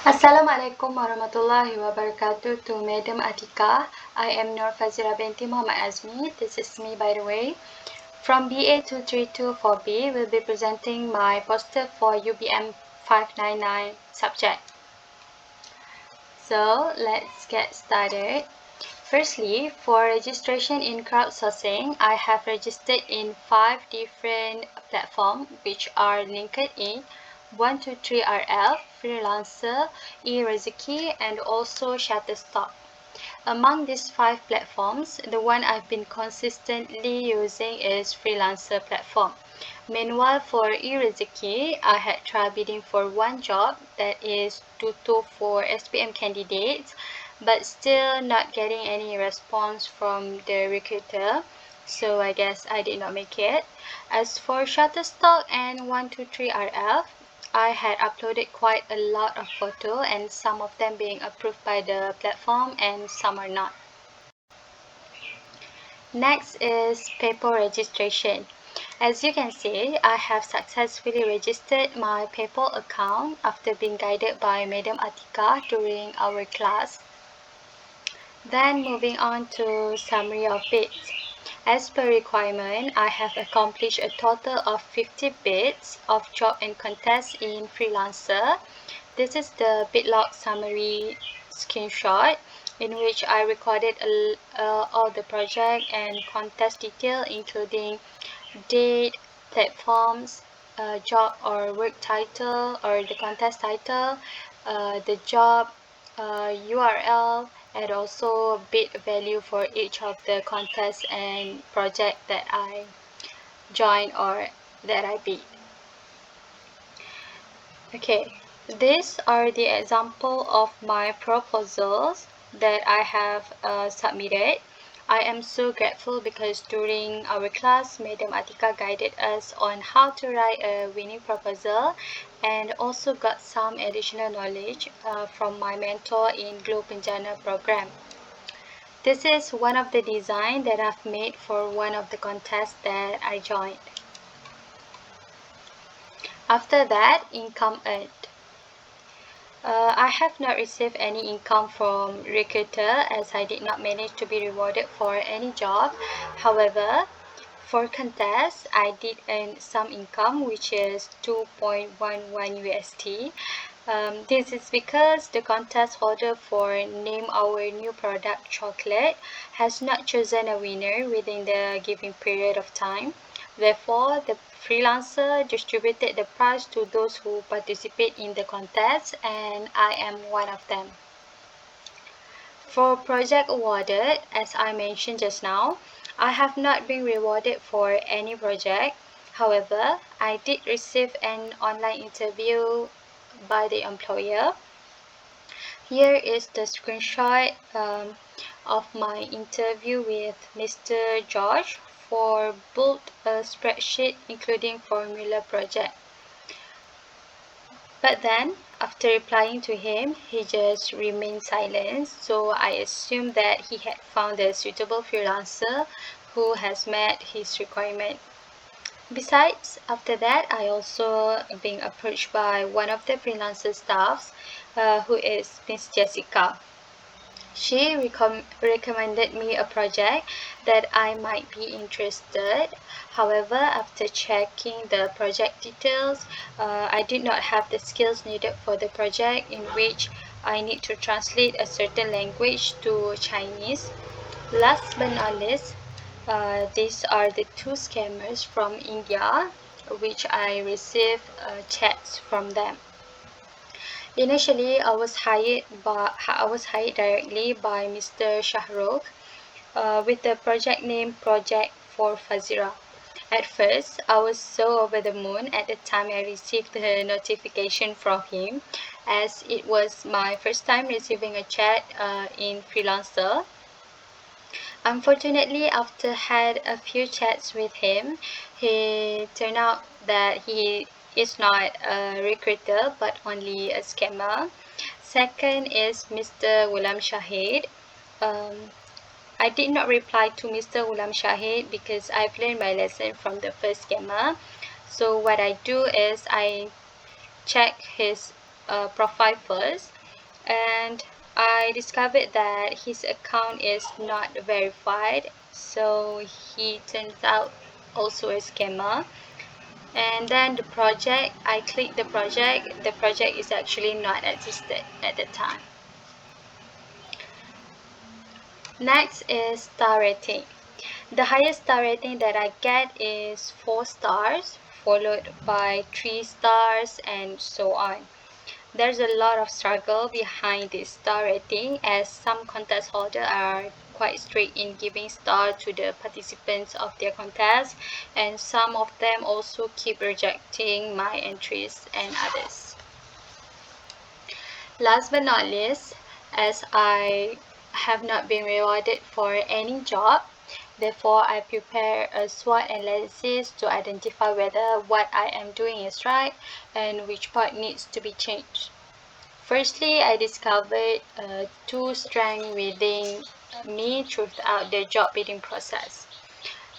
Assalamualaikum warahmatullahi wabarakatuh to Madam Atika. I am Nur Fazira binti Muhammad Azmi. This is me, by the way. From BA 232 for B, will be presenting my poster for UBM 599 subject. So let's get started. Firstly, for registration in crowdsourcing, I have registered in 5 different platforms which are LinkedIn, 123RL, Freelancer, eRezeki, and also Shutterstock. Among these 5 platforms, the one I've been consistently using is Freelancer platform. Meanwhile, for eRezeki, I had tried bidding for one job, that is tutor for SPM candidates, but still not getting any response from the recruiter, so I guess I did not make it. As for Shutterstock and 123RF, I had uploaded quite a lot of photos, and some of them being approved by the platform and some are not. Next is PayPal registration. As you can see, I have successfully registered my PayPal account after being guided by Madam Atika during our class. Then moving on to summary of bids. As per requirement, I have accomplished a total of 50 bids of job and contest in Freelancer. This is the bid log summary screenshot in which I recorded all the project and contest detail, including date, platforms, job or work title or the contest title, the job URL, and also bid value for each of the contests and project that I joined or that I bid. Okay, these are the example of my proposals that I have submitted. I am so grateful because during our class, Madam Atika guided us on how to write a winning proposal and also got some additional knowledge from my mentor in Glow Penjana program. This is one of the designs that I've made for one of the contests that I joined. After that, income earned. I have not received any income from recruiter as I did not manage to be rewarded for any job. However, for contest, I did earn some income, which is 2.11 USD. This is because the contest holder for Name Our New Product Chocolate has not chosen a winner within the given period of time. Therefore, the freelancer distributed the prize to those who participate in the contest, and I am one of them. For project awarded, as I mentioned just now, I have not been rewarded for any project. However, I did receive an online interview by the employer. Here is the screenshot of my interview with Mr. George for build a spreadsheet including formula project. But then, after replying to him, he just remained silent, so I assumed that he had found a suitable freelancer who has met his requirement. Besides, after that, I also being approached by one of the freelancer staffs, who is Miss Jessica. She recommended me a project that I might be interested. However, after checking the project details, I did not have the skills needed for the project, in which I need to translate a certain language to Chinese. Last but not least, these are the two scammers from India, which I received chats from them. Initially, I was hired directly by Mr. Shahrukh with the project name Project for Fazira. At first, I was so over the moon at the time I received the notification from him, as it was my first time receiving a chat in Freelancer. Unfortunately, after had a few chats with him, he turned out that he is not a recruiter but only a scammer. Second is Mr. Ghulam Shahid. I did not reply to Mr. Ghulam Shahid because I've learned my lesson from the first scammer. So what I do is I check his profile first. and I discovered that his account is not verified, so he turns out also a scammer. And then I clicked the project is actually not existed at the time. Next is star rating. The highest star rating that I get is 4 stars, followed by 3 stars, and so on. There's a lot of struggle behind this star rating, as some contest holders are quite strict in giving stars to the participants of their contest, and some of them also keep rejecting my entries and others. Last but not least, as I have not been rewarded for any job, therefore I prepare a SWOT analysis to identify whether what I am doing is right and which part needs to be changed. Firstly, I discovered two strengths within me throughout the job bidding process.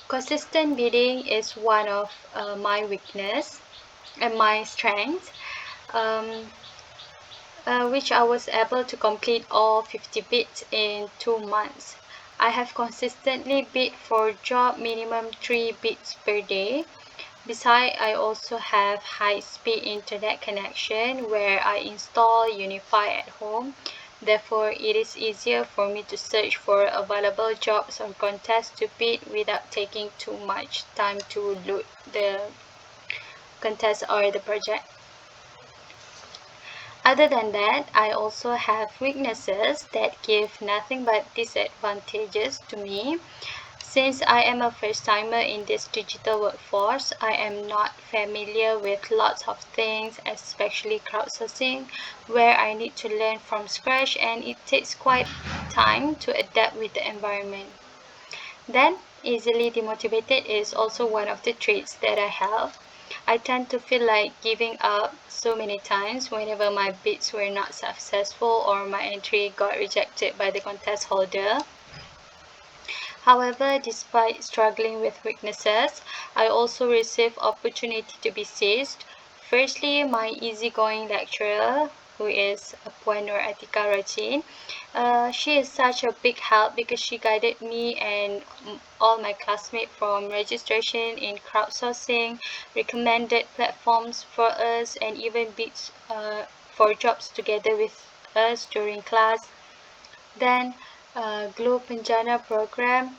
Consistent bidding is one of my weakness and my strength, um, which I was able to complete all 50 bids in 2 months. I have consistently bid for job minimum 3 bids per day. Besides, I also have high-speed internet connection where I install Unify at home. Therefore, it is easier for me to search for available jobs or contests to bid without taking too much time to load the contest or the project. Other than that, I also have weaknesses that give nothing but disadvantages to me. Since I am a first-timer in this digital workforce, I am not familiar with lots of things, especially crowdsourcing, where I need to learn from scratch and it takes quite time to adapt with the environment. Then, easily demotivated is also one of the traits that I have. I tend to feel like giving up so many times whenever my bids were not successful or my entry got rejected by the contest holder. However, despite struggling with weaknesses, I also receive opportunity to be seized. Firstly, my easygoing lecturer, who is Puan Nur Rajin. She is such a big help because she guided me and all my classmates from registration in crowdsourcing, recommended platforms for us, and even bids for jobs together with us during class. Then, Glow Penjana program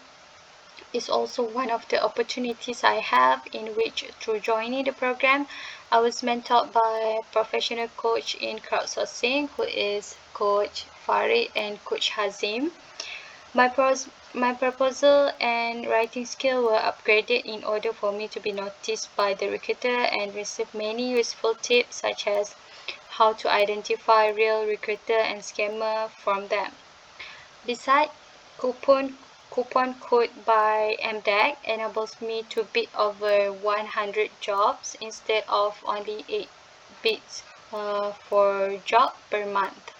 is also one of the opportunities I have, in which through joining the program, I was mentored by a professional coach in crowdsourcing, who is Coach Farid and Coach Hazim. My proposal and writing skill were upgraded in order for me to be noticed by the recruiter and receive many useful tips such as how to identify real recruiter and scammer from them. Besides, coupon code by MDEC enables me to bid over 100 jobs instead of only 8 bids for job per month.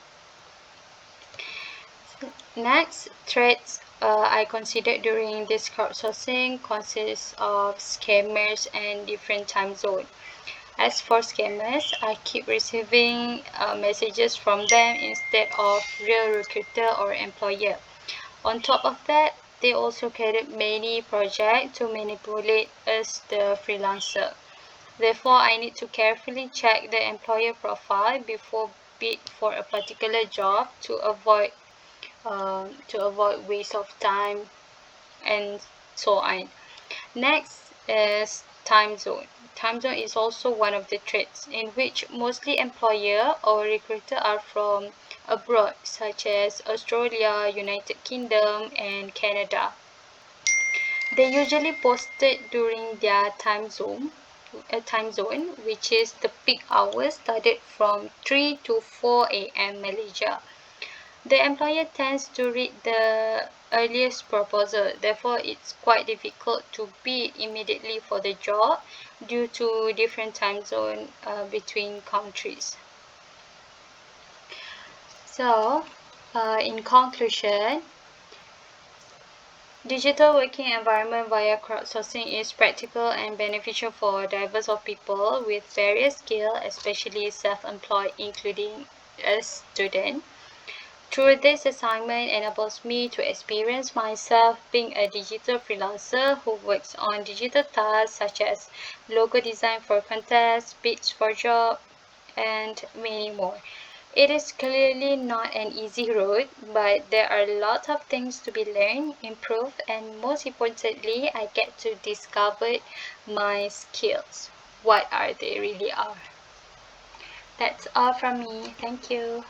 Next, threats I considered during this crowdsourcing consists of scammers and different time zone. As for scammers, I keep receiving messages from them instead of real recruiter or employer. On top of that, they also created many projects to manipulate us, the freelancer. Therefore, I need to carefully check the employer profile before bid for a particular job to avoid waste of time and so on. Next is time zone. Time zone is also one of the traits in which mostly employer or recruiter are from abroad, such as Australia, United Kingdom, and Canada. They usually posted during their time zone, which is the peak hours started from 3 to 4 a.m. Malaysia. The employer tends to read the earliest proposal, therefore it's quite difficult to bid immediately for the job due to different time zone between countries. So, in conclusion, digital working environment via crowdsourcing is practical and beneficial for diverse of people with various skills, especially self-employed, including a student. Through this assignment enables me to experience myself being a digital freelancer who works on digital tasks such as logo design for contests, pitch for job, and many more. It is clearly not an easy road, but there are a lot of things to be learned, improved, and most importantly, I get to discover my skills. What are they really are? That's all from me. Thank you.